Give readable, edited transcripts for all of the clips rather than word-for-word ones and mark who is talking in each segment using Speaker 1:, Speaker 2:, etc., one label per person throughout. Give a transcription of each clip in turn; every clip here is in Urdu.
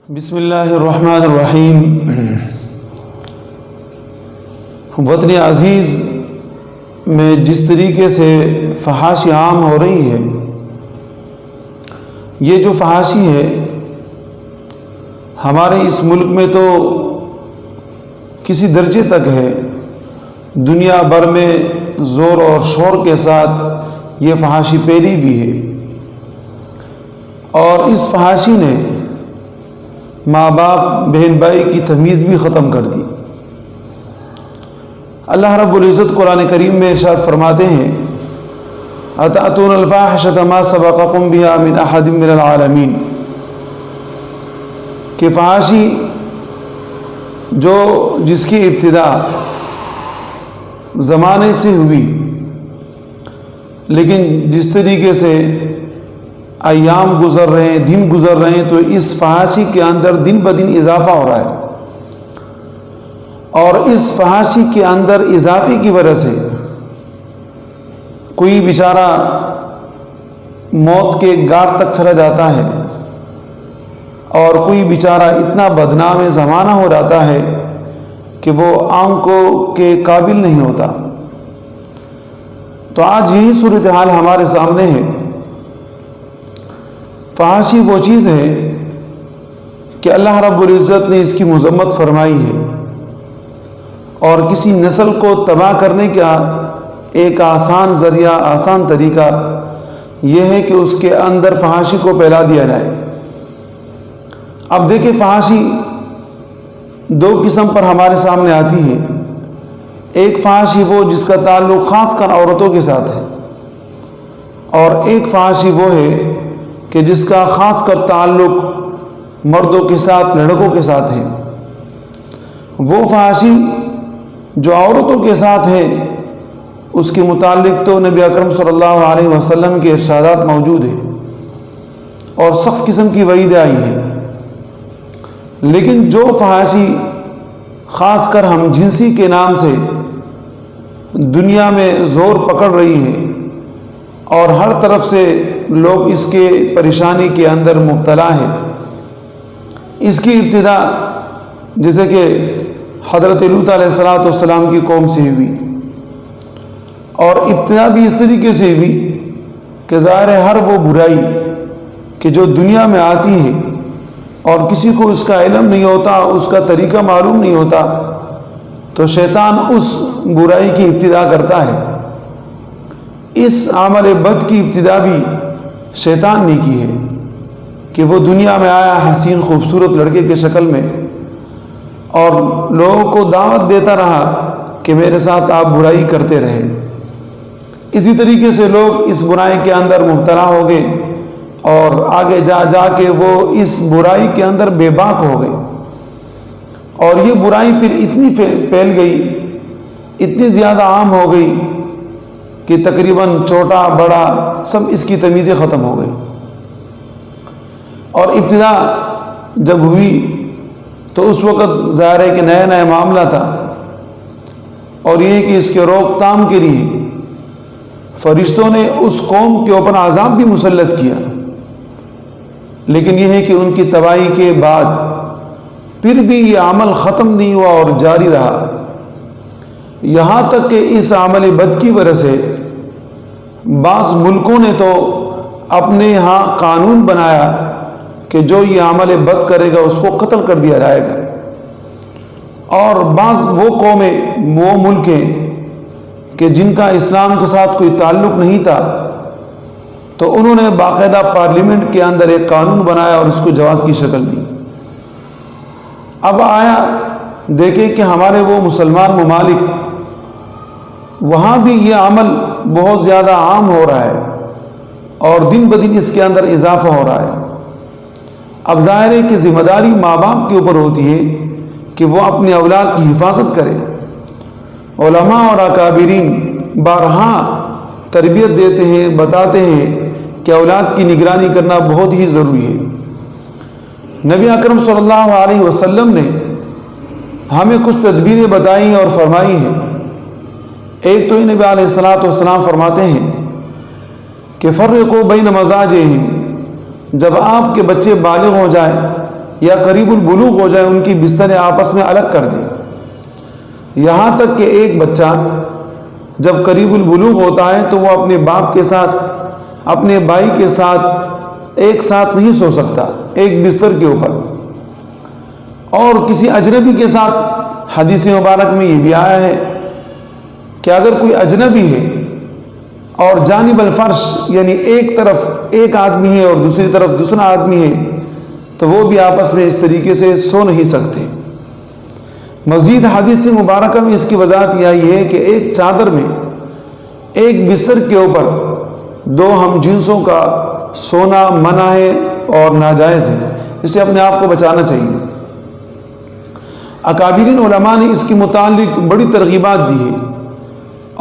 Speaker 1: بسم اللہ الرحمن الرحیم۔ وطن عزیز میں جس طریقے سے فحاشی عام ہو رہی ہے، یہ جو فحاشی ہے ہمارے اس ملک میں تو کسی درجے تک ہے، دنیا بھر میں زور اور شور کے ساتھ یہ فحاشی پھیلی بھی ہے، اور اس فحاشی نے ماں باپ بہن بھائی کی تمیز بھی ختم کر دی۔ اللہ رب العزت قرآن کریم میں ارشاد فرماتے ہیں، أَتَأْتُونَ الْفَاحِشَةَ مَا سَبَقَكُم بِهَا مِنْ أَحَدٍ مِّنَ الْعَالَمِينَ، کہ فحاشی جس کی ابتدا زمانے سے ہوئی، لیکن جس طریقے سے ایام گزر رہے ہیں، دن گزر رہے ہیں، تو اس فحاشی کے اندر دن بدن اضافہ ہو رہا ہے، اور اس فحاشی کے اندر اضافے کی وجہ سے کوئی بیچارہ موت کے گھاٹ تک چلا جاتا ہے، اور کوئی بیچارہ اتنا بدنام زمانہ ہو جاتا ہے کہ وہ آنکھوں کے قابل نہیں ہوتا۔ تو آج یہی صورتحال ہمارے سامنے ہے۔ فحاشی وہ چیز ہے کہ اللہ رب العزت نے اس کی مذمت فرمائی ہے، اور کسی نسل کو تباہ کرنے کا ایک آسان ذریعہ، آسان طریقہ یہ ہے کہ اس کے اندر فحاشی کو پھیلا دیا جائے۔ اب دیکھیں، فحاشی دو قسم پر ہمارے سامنے آتی ہے۔ ایک فحاشی وہ جس کا تعلق خاص کر عورتوں کے ساتھ ہے، اور ایک فحاشی وہ ہے کہ جس کا خاص کر تعلق مردوں کے ساتھ، لڑکوں کے ساتھ ہے۔ وہ فحاشی جو عورتوں کے ساتھ ہے، اس کے متعلق تو نبی اکرم صلی اللہ علیہ وسلم کے ارشادات موجود ہیں، اور سخت قسم کی وعید آئی ہے۔ لیکن جو فحاشی خاص کر ہم جنسی کے نام سے دنیا میں زور پکڑ رہی ہے، اور ہر طرف سے لوگ اس کے پریشانی کے اندر مبتلا ہے، اس کی ابتدا جیسے کہ حضرت لوط علیہ السلام کی قوم سے ہوئی، اور ابتدا بھی اس طریقے سے ہوئی کہ ظاہر ہے ہر وہ برائی کہ جو دنیا میں آتی ہے اور کسی کو اس کا علم نہیں ہوتا، اس کا طریقہ معلوم نہیں ہوتا، تو شیطان اس برائی کی ابتدا کرتا ہے۔ اس عمل بد کی ابتدا بھی شیطان نے کی ہے کہ وہ دنیا میں آیا حسین خوبصورت لڑکے کے شکل میں، اور لوگوں کو دعوت دیتا رہا کہ میرے ساتھ آپ برائی کرتے رہے۔ اسی طریقے سے لوگ اس برائی کے اندر مبتلا ہو گئے، اور آگے جا کے وہ اس برائی کے اندر بے باک ہو گئے، اور یہ برائی پھر اتنی پھیل گئی، اتنی زیادہ عام ہو گئی کہ تقریباً چھوٹا بڑا سب اس کی تمیزیں ختم ہو گئی۔ اور ابتدا جب ہوئی تو اس وقت ظاہر ہے کہ نیا نیا معاملہ تھا، اور یہ کہ اس کے روک تھام کے لیے فرشتوں نے اس قوم کے اوپر عذاب بھی مسلط کیا، لیکن یہ ہے کہ ان کی تباہی کے بعد پھر بھی یہ عمل ختم نہیں ہوا اور جاری رہا، یہاں تک کہ اس عمل بد کی وجہ سے بعض ملکوں نے تو اپنے ہاں قانون بنایا کہ جو یہ عمل بد کرے گا اس کو قتل کر دیا جائے گا، اور بعض وہ قومیں، وہ ملک ہیں کہ جن کا اسلام کے ساتھ کوئی تعلق نہیں تھا، تو انہوں نے باقاعدہ پارلیمنٹ کے اندر ایک قانون بنایا اور اس کو جواز کی شکل دی۔ اب آیا دیکھیں کہ ہمارے وہ مسلمان ممالک، وہاں بھی یہ عمل بہت زیادہ عام ہو رہا ہے، اور دن بدن اس کے اندر اضافہ ہو رہا ہے۔ اب ظاہر ہے کہ ذمہ داری ماں باپ کے اوپر ہوتی ہے کہ وہ اپنے اولاد کی حفاظت کرے۔ علماء اور اکابرین بارہا تربیت دیتے ہیں، بتاتے ہیں کہ اولاد کی نگرانی کرنا بہت ہی ضروری ہے۔ نبی اکرم صلی اللہ علیہ وسلم نے ہمیں کچھ تدبیریں بتائی اور فرمائی ہیں۔ ایک تو نبی علیہ السلام فرماتے ہیں کہ فرقوا بین مزاجہم، جب آپ کے بچے بالغ ہو جائیں یا قریب البلوغ ہو جائے ان کی بستریں آپس میں الگ کر دیں. یہاں تک کہ ایک بچہ جب قریب البلوغ ہوتا ہے تو وہ اپنے باپ کے ساتھ اپنے بھائی کے ساتھ ایک ساتھ نہیں سو سکتا ایک بستر کے اوپر. اور کسی اجنبی کے ساتھ حدیث مبارک میں یہ بھی آیا ہے کہ اگر کوئی اجنبی ہے اور جانب الفرش یعنی ایک طرف ایک آدمی ہے اور دوسری طرف دوسرا آدمی ہے تو وہ بھی آپس میں اس طریقے سے سو نہیں سکتے. مزید حدیث مبارکہ میں اس کی وضاحت یہ ہے کہ ایک چادر میں ایک بستر کے اوپر دو ہم جنسوں کا سونا منع ہے اور ناجائز ہے، اسے اپنے آپ کو بچانا چاہیے. اکابرین علماء نے اس کے متعلق بڑی ترغیبات دی ہے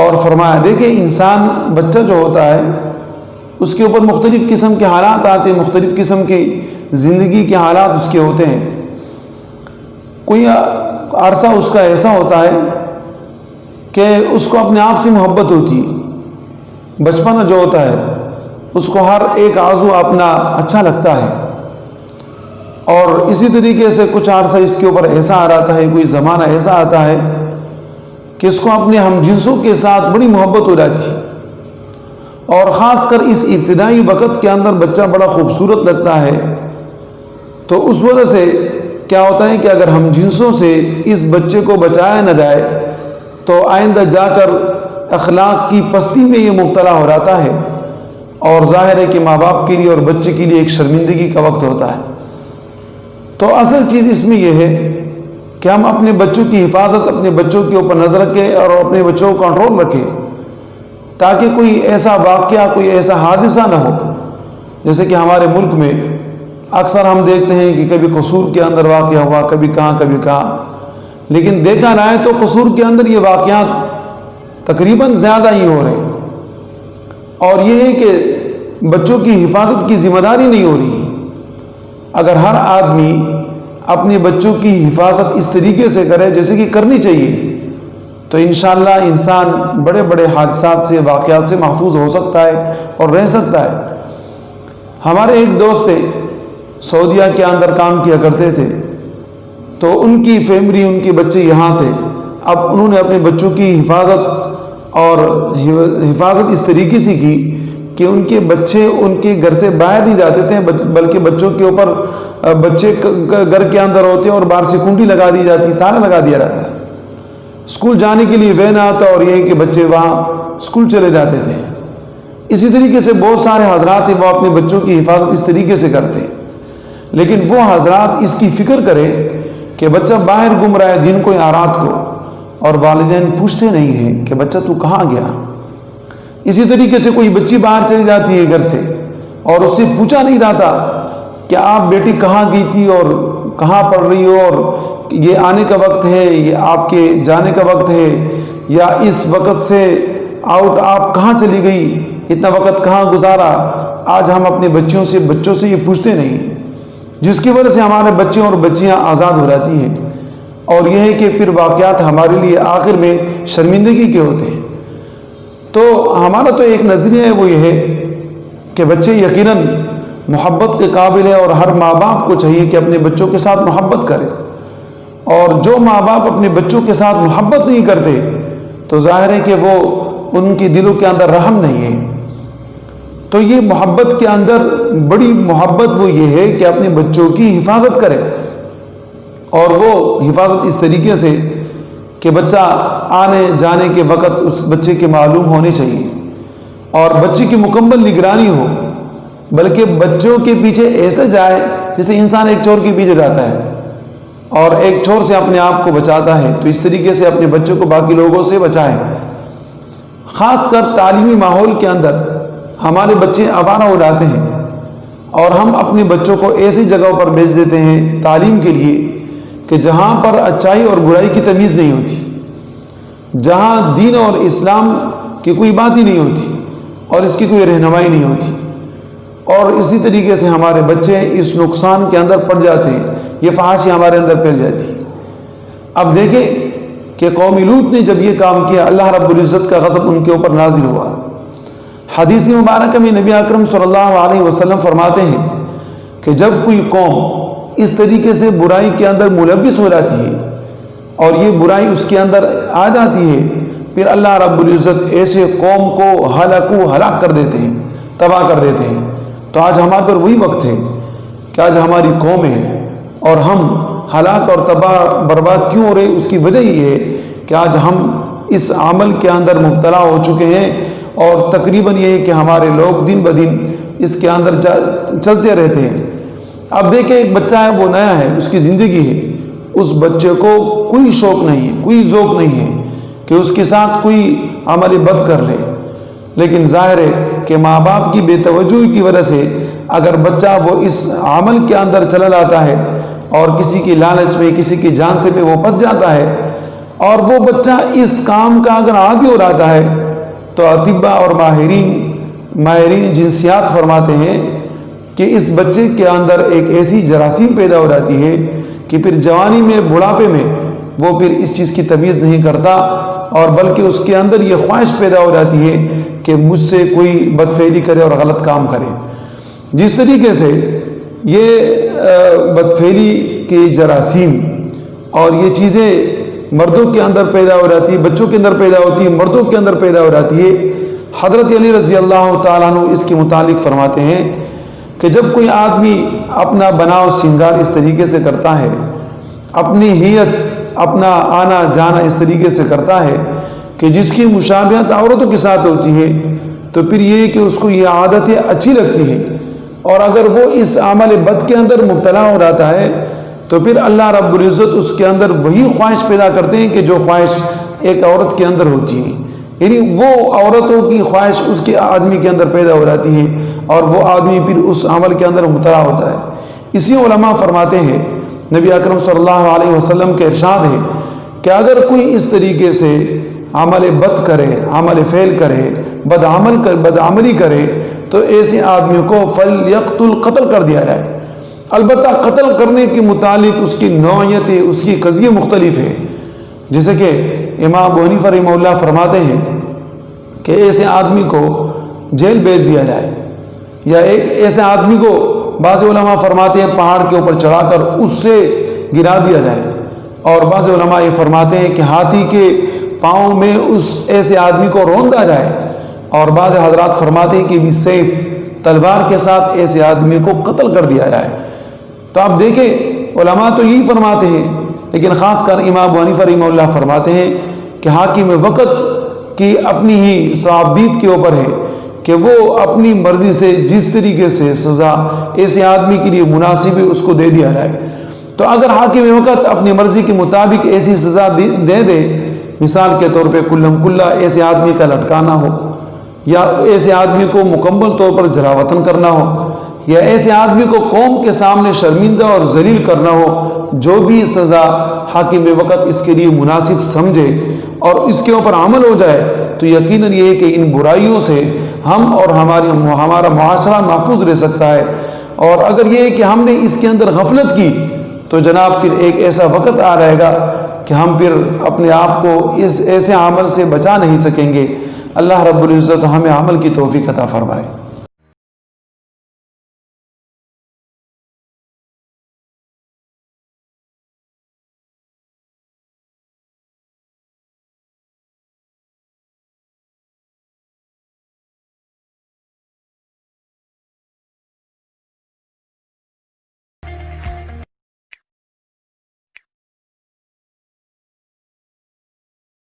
Speaker 1: اور فرمایا دیکھیں انسان بچہ جو ہوتا ہے اس کے اوپر مختلف قسم کے حالات آتے ہیں، مختلف قسم کی زندگی کے حالات اس کے ہوتے ہیں. کوئی عرصہ اس کا ایسا ہوتا ہے کہ اس کو اپنے آپ سے محبت ہوتی ہے، بچپنا جو ہوتا ہے اس کو ہر ایک عضو اپنا اچھا لگتا ہے. اور اسی طریقے سے کچھ عرصہ اس کے اوپر ایسا آ رہتا ہے، کوئی زمانہ ایسا آتا ہے کہ اس کو اپنے ہم جنسوں کے ساتھ بڑی محبت ہو جاتی ہے. اور خاص کر اس ابتدائی وقت کے اندر بچہ بڑا خوبصورت لگتا ہے، تو اس وجہ سے کیا ہوتا ہے کہ اگر ہم جنسوں سے اس بچے کو بچایا نہ جائے تو آئندہ جا کر اخلاق کی پستی میں یہ مبتلا ہو جاتا ہے. اور ظاہر ہے کہ ماں باپ کے لیے اور بچے کے لیے ایک شرمندگی کا وقت ہوتا ہے. تو اصل چیز اس میں یہ ہے کہ ہم اپنے بچوں کی حفاظت، اپنے بچوں کے اوپر نظر رکھیں اور اپنے بچوں کو کنٹرول رکھیں تاکہ کوئی ایسا واقعہ، کوئی ایسا حادثہ نہ ہو. جیسے کہ ہمارے ملک میں اکثر ہم دیکھتے ہیں کہ کبھی قصور کے اندر واقعہ ہوا، کبھی کہاں، لیکن دیکھا جائے تو قصور کے اندر یہ واقعات تقریباً زیادہ ہی ہو رہے ہیں. اور یہ ہے کہ بچوں کی حفاظت کی ذمہ داری نہیں ہو رہی ہے. اگر ہر آدمی اپنے بچوں کی حفاظت اس طریقے سے کرے جیسے کہ کرنی چاہیے تو انشاءاللہ انسان بڑے بڑے حادثات سے، واقعات سے محفوظ ہو سکتا ہے اور رہ سکتا ہے. ہمارے ایک دوست تھے سعودیہ کے اندر کام کیا کرتے تھے، تو ان کی فیملی، ان کے بچے یہاں تھے. اب انہوں نے اپنے بچوں کی حفاظت اس طریقے سے کی کہ ان کے بچے ان کے گھر سے باہر نہیں جاتے تھے، بلکہ بچوں کے اوپر بچے گھر کے اندر ہوتے اور باہر سے کنڈی لگا دی جاتی، تالا لگا دیا جاتا ہے. اسکول جانے کے لیے وین آتا اور یہ کہ بچے وہاں اسکول چلے جاتے تھے. اسی طریقے سے بہت سارے حضرات ہیں وہ اپنے بچوں کی حفاظت اس طریقے سے کرتے ہیں. لیکن وہ حضرات اس کی فکر کریں کہ بچہ باہر گم رہا ہے دن کو یا رات کو، اور والدین پوچھتے نہیں ہیں کہ بچہ تو کہاں گیا. اسی طریقے سے کوئی بچی باہر چلی جاتی ہے گھر سے اور اس سے پوچھا نہیں جاتا کہ آپ بیٹی کہاں گئی تھی اور کہاں پڑھ رہی ہو، اور یہ آنے کا وقت ہے، یہ آپ کے جانے کا وقت ہے، یا اس وقت سے آؤٹ آپ کہاں چلی گئی، اتنا وقت کہاں گزارا. آج ہم اپنے بچوں سے یہ پوچھتے نہیں، جس کی وجہ سے ہمارے بچے اور بچیاں آزاد ہو جاتی ہیں. اور یہ ہے کہ پھر واقعات ہمارے لیے آخر میں شرمندگی کے ہوتے ہیں. تو ہمارا تو ایک نظریہ ہے، وہ یہ ہے کہ بچے یقیناً محبت کے قابل ہے اور ہر ماں باپ کو چاہیے کہ اپنے بچوں کے ساتھ محبت کرے. اور جو ماں باپ اپنے بچوں کے ساتھ محبت نہیں کرتے تو ظاہر ہے کہ وہ ان کی دلوں کے اندر رحم نہیں ہے. تو یہ محبت کے اندر بڑی محبت وہ یہ ہے کہ اپنے بچوں کی حفاظت کرے، اور وہ حفاظت اس طریقے سے کہ بچہ آنے جانے کے وقت اس بچے کے معلوم ہونے چاہیے اور بچے کی مکمل نگرانی ہو. بلکہ بچوں کے پیچھے ایسے جائے جیسے انسان ایک چور کے پیچھے جاتا ہے اور ایک چور سے اپنے آپ کو بچاتا ہے، تو اس طریقے سے اپنے بچوں کو باقی لوگوں سے بچائیں. خاص کر تعلیمی ماحول کے اندر ہمارے بچے آوارہ ہو جاتے ہیں اور ہم اپنے بچوں کو ایسی جگہوں پر بھیج دیتے ہیں تعلیم کے لیے کہ جہاں پر اچائی اور برائی کی تمیز نہیں ہوتی، جہاں دین اور اسلام کی کوئی بات ہی نہیں ہوتی اور اس کی کوئی رہنمائی نہیں ہوتی. اور اسی طریقے سے ہمارے بچے اس نقصان کے اندر پڑ جاتے ہیں، یہ فحاشی ہمارے اندر پھیل جاتی ہے. اب دیکھیں کہ قوم لوط نے جب یہ کام کیا اللہ رب العزت کا غضب ان کے اوپر نازل ہوا. حدیث مبارکہ میں نبی اکرم صلی اللہ علیہ وسلم فرماتے ہیں کہ جب کوئی قوم اس طریقے سے برائی کے اندر ملوث ہو جاتی ہے اور یہ برائی اس کے اندر آ جاتی ہے، پھر اللہ رب العزت ایسے قوم کو ہلاک کر دیتے ہیں، تباہ کر دیتے ہیں۔ تو آج ہمارے پر وہی وقت ہے کہ آج ہماری قوم ہے اور ہم ہلاک اور تباہ برباد کیوں ہو رہے، اس کی وجہ یہ ہے کہ آج ہم اس عمل کے اندر مبتلا ہو چکے ہیں، اور تقریباً یہ ہے کہ ہمارے لوگ دن بدن اس کے اندر چلتے رہتے ہیں۔ اب دیکھیں ایک بچہ ہے، وہ نیا ہے، اس کی زندگی ہے، اس بچے کو کوئی شوق نہیں ہے، کوئی ذوق نہیں ہے کہ اس کے ساتھ کوئی عمل بد کر لے، لیکن ظاہر ہے کہ ماں باپ کی بے توجہی کی وجہ سے اگر بچہ وہ اس عمل کے اندر چلا جاتا ہے اور کسی کی لالچ میں، کسی کی جان سے پہ وہ پھنس جاتا ہے، اور وہ بچہ اس کام کا اگر عادی ہو جاتا ہے، تو اطباء اور ماہرین جنسیات فرماتے ہیں کہ اس بچے کے اندر ایک ایسی جراثیم پیدا ہو جاتی ہے کہ پھر جوانی میں، بڑھاپے میں وہ پھر اس چیز کی تمیز نہیں کرتا، اور بلکہ اس کے اندر یہ خواہش پیدا ہو جاتی ہے کہ مجھ سے کوئی بدفعلی کرے اور غلط کام کرے۔ جس طریقے سے یہ بدفعلی کی جراثیم اور یہ چیزیں مردوں کے اندر پیدا ہو جاتی ہے، بچوں کے اندر پیدا ہوتی ہے، مردوں کے اندر پیدا ہو جاتی ہے، حضرت علی رضی اللہ تعالیٰ عنہ اس کے متعلق فرماتے ہیں کہ جب کوئی آدمی اپنا بناؤ سنگار اس طریقے سے کرتا ہے، اپنی ہیئت، اپنا آنا جانا اس طریقے سے کرتا ہے کہ جس کی مشابہت عورتوں کے ساتھ ہوتی ہے، تو پھر یہ کہ اس کو یہ عادتیں اچھی لگتی ہیں، اور اگر وہ اس عمل بد کے اندر مبتلا ہو جاتا ہے تو پھر اللہ رب العزت اس کے اندر وہی خواہش پیدا کرتے ہیں کہ جو خواہش ایک عورت کے اندر ہوتی ہے، یعنی وہ عورتوں کی خواہش اس کے آدمی کے اندر پیدا ہو جاتی ہے، اور وہ آدمی پھر اس عمل کے اندر مبتلا ہوتا ہے۔ اسی علماء فرماتے ہیں، نبی اکرم صلی اللہ علیہ وسلم کے ارشاد ہے کہ اگر کوئی اس طریقے سے عمل بد کرے، عمل فعل کرے، بدعملی کرے، تو ایسے آدمی کو فلیقتل، قتل کر دیا جائے۔ البتہ قتل کرنے کے متعلق اس کی نوعیت، اس کی قضیے مختلف ہے، جیسے کہ امام ابو حنیفہ رحمہ اللہ فرماتے ہیں کہ ایسے آدمی کو جیل بھیج دیا جائے، یا ایک ایسے آدمی کو بعض علماء فرماتے ہیں پہاڑ کے اوپر چڑھا کر اس سے گرا دیا جائے، اور بعض علماء یہ فرماتے ہیں کہ ہاتھی کے پاؤں میں اس ایسے آدمی کو روندا جائے، اور بعض حضرات فرماتے ہیں کہ بھی سیف، تلوار کے ساتھ ایسے آدمی کو قتل کر دیا جائے۔ تو آپ دیکھیں علماء تو یہی فرماتے ہیں، لیکن خاص کر امام ابو حنیفہ رحمہ اللہ فرماتے ہیں کہ حاکم وقت کی اپنی ہی صوابدید کے اوپر ہے کہ وہ اپنی مرضی سے جس طریقے سے سزا ایسے آدمی کے لیے مناسب ہے اس کو دے دیا جائے۔ تو اگر حاکم وقت اپنی مرضی کے مطابق ایسی سزا دے دے، مثال کے طور پہ کلم کلہ ایسے آدمی کا لٹکانا ہو، یا ایسے آدمی کو مکمل طور پر جلا وطن کرنا ہو، یا ایسے آدمی کو قوم کے سامنے شرمندہ اور ذلیل کرنا ہو، جو بھی سزا حاکم وقت اس کے لیے مناسب سمجھے اور اس کے اوپر عمل ہو جائے، تو یقیناً یہ ہے کہ ان برائیوں سے ہم اور ہمارا معاشرہ محفوظ رہ سکتا ہے۔ اور اگر یہ ہے کہ ہم نے اس کے اندر غفلت کی، تو جناب پھر ایک ایسا وقت آ رہے گا کہ ہم پھر اپنے آپ کو اس ایسے عمل سے بچا نہیں سکیں گے۔ اللہ رب العزت ہمیں عمل کی توفیق عطا فرمائے۔